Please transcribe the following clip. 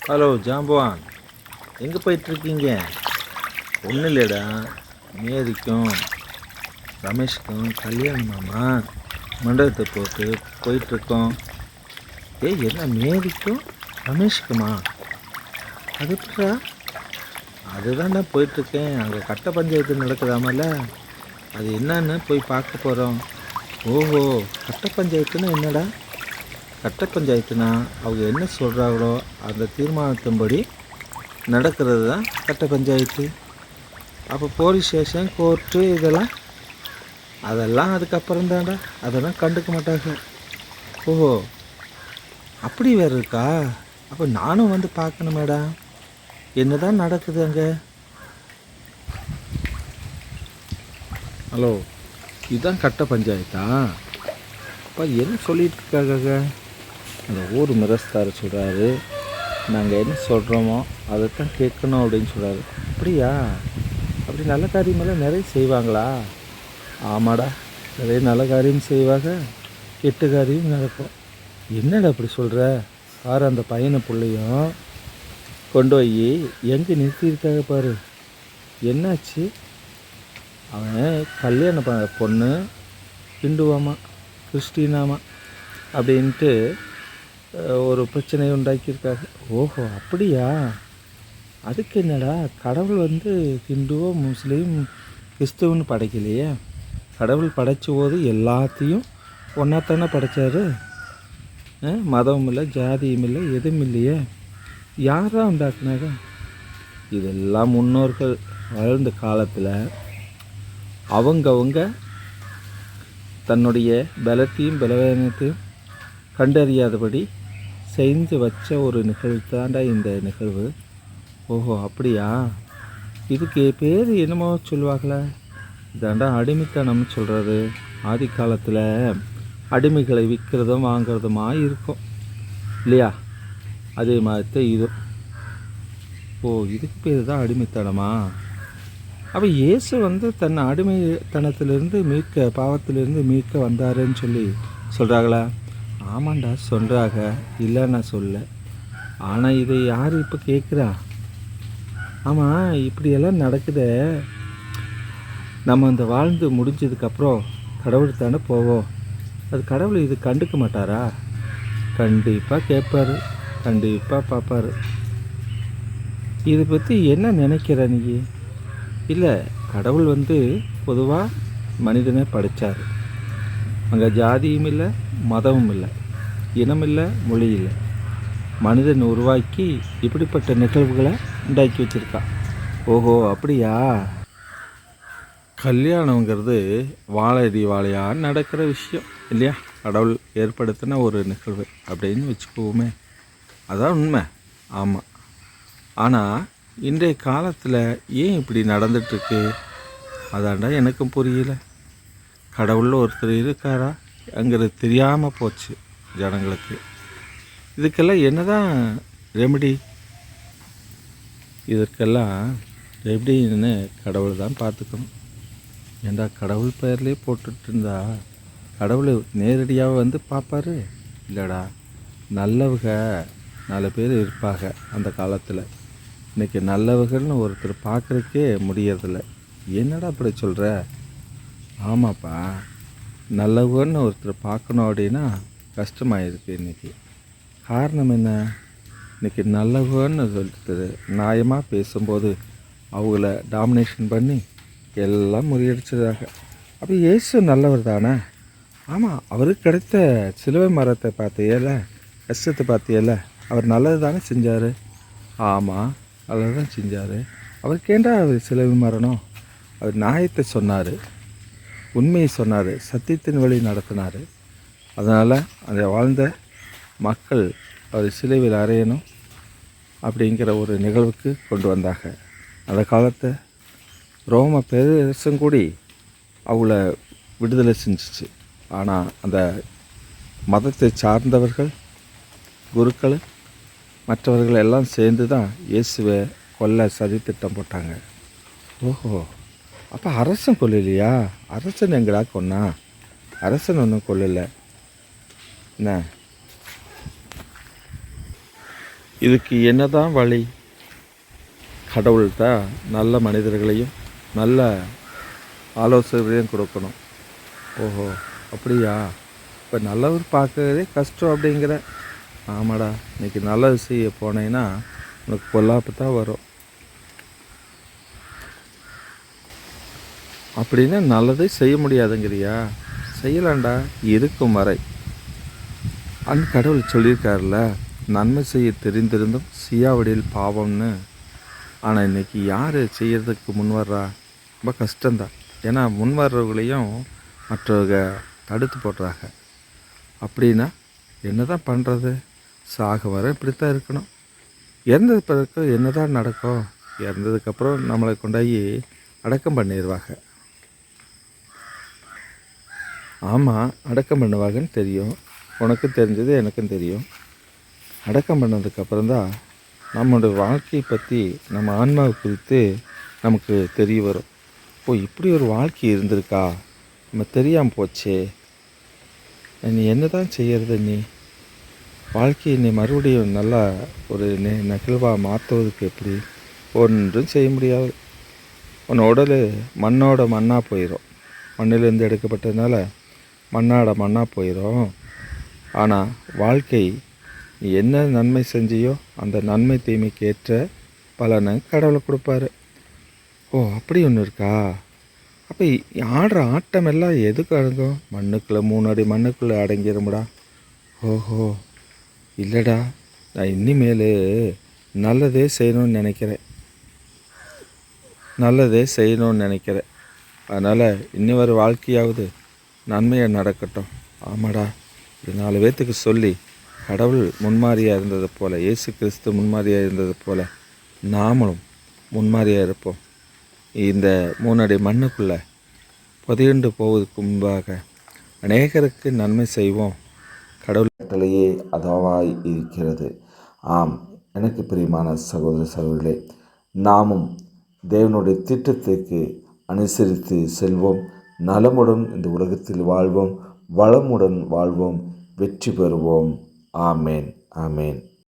Hello ஜாம்பவான், எங்கே போயிட்டுருக்கீங்க? ஒன்றும் இல்லைடா, மேரிக்கும் ரமேஷ்க்கும் கல்யாணமாம்மா, மண்டபத்தை போட்டு போயிட்டுருக்கோம். என்ன மேரிக்கும் ரமேஷ்க்குமா? அது எப்படா? அதுதான்டா போயிட்டுருக்கேன். அங்கே கட்ட பஞ்சாயத்து நடக்குதாமல, அது என்னன்னு போய் பார்க்க போகிறோம். ஓஹோ, கட்ட பஞ்சாயத்துன்னா என்னடா? கட்ட பஞ்சாயத்துனா அவங்க என்ன சொல்கிறாங்களோ அந்த தீர்மானத்தின்படி நடக்கிறது தான் கட்ட பஞ்சாயத்து. அப்போ போலீஸ் ஸ்டேஷன், கோர்ட்டு அதெல்லாம் அதுக்கப்புறம் தான்டா, அதெல்லாம் கண்டுக்க மாட்டாங்க. ஓஹோ, அப்படி வேறு இருக்கா? அப்போ நானும் வந்து பார்க்கணும் மேடம், என்ன தான் நடக்குது அங்கே. ஹலோ, இதுதான் கட்ட பஞ்சாயத்தா? அப்போ என்ன சொல்லிட்டு இருக்காங்க? அந்த ஊர் மிரஸ்தார் சொல்கிறாரு, நாங்கள் என்ன சொல்கிறோமோ அதைத்தான் கேட்கணும் அப்படின்னு சொல்கிறாரு. அப்படியா? அப்படி நல்ல காரியமெல்லாம் நிறைய செய்வாங்களா? ஆமாடா, நிறைய நல்ல காரியம் செய்வாங்க, கெட்ட காரியம் நடக்கும். என்னடா அப்படி சொல்கிற? பாரு, அந்த பையனை பிள்ளையும் கொண்டு போய் எங்கே நிறுத்தியிருக்காங்க பாரு. என்னாச்சு? அவன் கல்யாண பொண்ணு ஹிந்துவாமா கிறிஸ்டினாமா அப்படின்ட்டு ஒரு பிரச்சனையை உண்டாக்கியிருக்காங்க. ஓஹோ, அப்படியா? அதுக்கு என்னடா, கடவுள் வந்து ஹிந்துவோ முஸ்லீம் கிறிஸ்துவன்னு படைக்கலையே. கடவுள் படைச்ச போது எல்லாத்தையும் ஒன்றாத்தானே படைச்சாரு. மதமும் இல்லை, ஜாதியும் இல்லை, எதுவும் இல்லையே. யாராக உண்டாக்குனாங்க? இதெல்லாம் முன்னோர்கள் வாழ்ந்த காலத்தில் அவங்கவுங்க தன்னுடைய பலத்தையும் பலவீனத்தையும் கண்டறியாதபடி செஞ்சு வச்ச ஒரு நிகழ்வு தாண்டா இந்த நிகழ்வு. ஓஹோ, அப்படியா? இதுக்கு பேர் என்னமோ சொல்லுவாங்களே, இதாண்டா அடிமைத்தனம்னு சொல்கிறது. ஆதி காலத்தில் அடிமைகளை விற்கிறதும் வாங்கிறதுமா இருக்கும் இல்லையா? அதே மாதிரி தான் இது. ஓ, இதுக்கு பேர் தான் அடிமைத்தனமா? அப்போ இயேசு வந்து தன்னை அடிமைத்தனத்திலிருந்து மீட்க, பாவத்திலிருந்து மீட்க வந்தாருன்னு சொல்லி சொல்கிறாங்களா? ஆமாண்டா சொல்கிறாங்க, இல்லை நான் சொல்ல. ஆனால் இதை யார் இப்போ கேட்குறா? ஆமாம், இப்படியெல்லாம் நடக்குதே. நம்ம அந்த வாழ்ந்து முடிஞ்சதுக்கப்புறம் கடவுள் தானே போவோம். அது கடவுள் இது கண்டுக்க மாட்டாரா? கண்டிப்பாக கேட்பார், கண்டிப்பாக பார்ப்பார். இதை பற்றி என்ன நினைக்கிற நீ? இல்லை, கடவுள் வந்து பொதுவாக மனிதனை படைத்தார். அங்கே ஜாதியும் இல்லை, மதமும் இல்லை, இனம் இல்லை, மொழி இல்லை. மனிதன் உருவாக்கி இப்படிப்பட்ட நிகழ்வுகளை உண்டாக்கி வச்சுருக்கான். ஓஹோ, அப்படியா? கல்யாணங்கிறது வாழையடி வாழையாக நடக்கிற விஷயம் இல்லையா? கடவுள் ஏற்படுத்தின ஒரு நிகழ்வு அப்படின்னு வச்சுக்குவோமே, அதான் உண்மை. ஆமாம். ஆனால் இன்றைய காலத்தில் ஏன் இப்படி நடந்துகிட்ருக்கு? அதாண்டா எனக்கும் புரியல. கடவுளில் ஒருத்தர் இருக்காரா அங்கிறது தெரியாமல் போச்சு ஜனங்களுக்கு. இதுக்கெல்லாம் என்ன தான் ரெமெடி? இதற்கெல்லாம் எப்படின்னு கடவுள் தான் பார்த்துக்கணும். ஏண்டா, கடவுள் பெயர்லேயே போட்டுட்டு இருந்தா கடவுளை நேரடியாக வந்து பார்ப்பாரு? இல்லைடா, நல்லவங்க 4 பேர் இருப்பாங்க அந்த காலத்தில். இன்றைக்கி நல்லவர்கள்னு ஒருத்தர் பார்க்குறக்கே முடியறதில்ல. என்னடா அப்படி சொல்கிற? ஆமாப்பா, நல்லவன்னு ஒருத்தர் பார்க்கணும் அப்படின்னா கஷ்டமாயிருக்கு இன்றைக்கி. காரணம் என்ன? இன்றைக்கி நல்லவன்னு சொல்லிட்டு நியாயமாக பேசும்போது அவங்கள டாமினேஷன் பண்ணி எல்லாம் முறியடிச்சதாக. அப்போ இயேசு நல்லவர் தானே? ஆமாம், அவருக்கு கிடைத்த சிலுவை மரத்தை பார்த்தியல, கஷ்டத்தை பார்த்தியல, அவர் நல்லது தானே செஞ்சார். ஆமாம், நல்லது தான் செஞ்சார். அவருக்கேண்டா அவர் சிலுவை மரணம்? அவர் நியாயத்தை சொன்னார், உண்மையை சொன்னார், சத்தியத்தின் வழி நடத்தினார். அதனால் அந்த வாழ்ந்த மக்கள் அவர் சிலுவையில் அறையணும் அப்படிங்கிற ஒரு நிகழ்வுக்கு கொண்டு வந்தாங்க. அந்த காலத்தை ரோம பேரரசும் கூடி அவங்கள விடுதலை செஞ்சிச்சு. ஆனால் அந்த மதத்தை சார்ந்தவர்கள், குருக்கள், மற்றவர்கள் எல்லாம் சேர்ந்து தான் இயேசுவை கொல்ல சதி திட்டம் போட்டாங்க. ஓஹோ, அப்போ அரசன் கொல்லலையா? அரசன் எங்கடா கொன்னா? அரசன் ஒன்றும் கொல்லலை. என்ன இதுக்கு என்னதான் வழி? கடவுள் தான் நல்ல மனிதர்களையும் நல்ல ஆலோசகரையும் கொடுக்கணும். ஓஹோ, அப்படியா? இப்போ நல்லவர் பார்க்கறதே கஷ்டம் அப்படிங்கிற. ஆமாடா, இன்றைக்கி நல்லது செய்ய போனேன்னா உனக்கு பொல்லாப்பு தான் வரும். அப்படின்னா நல்லதே செய்ய முடியாதுங்கிறியா? செய்யலாண்டா, இருக்கும் வரை. அந்த கடவுள் சொல்லியிருக்காருல, நன்மை செய்ய தெரிந்திருந்தும் செய்யாவிடில் பாவம்னு. ஆனால் இன்றைக்கி யார் செய்கிறதுக்கு முன் வர்றா? ரொம்ப கஷ்டந்தான். ஏன்னா முன் வர்றவங்களையும் மற்றவங்க தடுத்து போடுறாங்க. அப்படின்னா என்ன தான் பண்ணுறது? சாக வர இப்படித்தான் இருக்கணும். இறந்தது பிறகு என்ன தான் நடக்கும்? இறந்ததுக்கப்புறம் நம்மளை கொண்டாகி அடக்கம் பண்ணிடுவாங்க. ஆமாம், அடக்கம் பண்ணுவாங்கன்னு தெரியும். உனக்கும் தெரிஞ்சது எனக்கும் தெரியும். அடக்கம் பண்ணதுக்கப்புறம் தான் நம்மளோட வாழ்க்கையை பற்றி, நம்ம ஆன்மாவை குறித்து நமக்கு தெரிய வரும். ஓ, இப்படி ஒரு வாழ்க்கை இருந்திருக்கா, நம்ம தெரியாமல் போச்சே. நீ என்ன தான் செய்கிறது? நீ வாழ்க்கையை நீ மறுபடியும் நல்லா ஒரு நெகிழ்வாக மாற்றுவதுக்கு எப்படி? ஒன்றும் செய்ய முடியாது. உன் உடல் மண்ணோட மண்ணாக போயிடும். மண்ணிலேருந்து எடுக்கப்பட்டதுனால மண்ணாட மண்ணாக போயிடும். ஆனால் வாழ்க்கை, நீ என்ன நன்மை செஞ்சியோ அந்த நன்மை தீமைக்கு ஏற்ற பலனை கடவுளை கொடுப்பாரு. ஓ, அப்படி ஒன்று இருக்கா? அப்போ ஆடுற ஆட்டம் எல்லாம் எதுக்கு அடங்கும்? மண்ணுக்குள்ளே 3 அடி மண்ணுக்குள்ளே அடங்கிடும்டா. ஓஹோ, இல்லைடா, நான் இனிமேல் நல்லதே செய்யணும்னு நினைக்கிறேன். அதனால் இன்னி ஒரு வாழ்க்கையாவது நன்மையாக நடக்கட்டும். ஆமாடா, இது 4 பேர்த்துக்கு சொல்லி கடவுள் முன்மாதிரியாக இருந்தது போல், இயேசு கிறிஸ்து முன்மாதிரியாக இருந்தது போல் நாமளும் முன்மாதிரியாக இருப்போம். இந்த 3 அடி மண்ணுக்குள்ளே புதையுண்டு போவதற்கு முன்பாக அநேகருக்கு நன்மை செய்வோம். கடவுள் கட்டளையே அதாவாய் இருக்கிறது. ஆம், எனக்கு பிரியமான சகோதர சகோதரிகளே, நாமும் தேவனுடைய திட்டத்திற்கு அனுசரித்து செல்வோம். நலமுடன் இந்த உலகத்தில் வாழ்வோம், வளமுடன் வாழ்வோம், வெற்றி பெறுவோம். ஆமேன், ஆமேன்.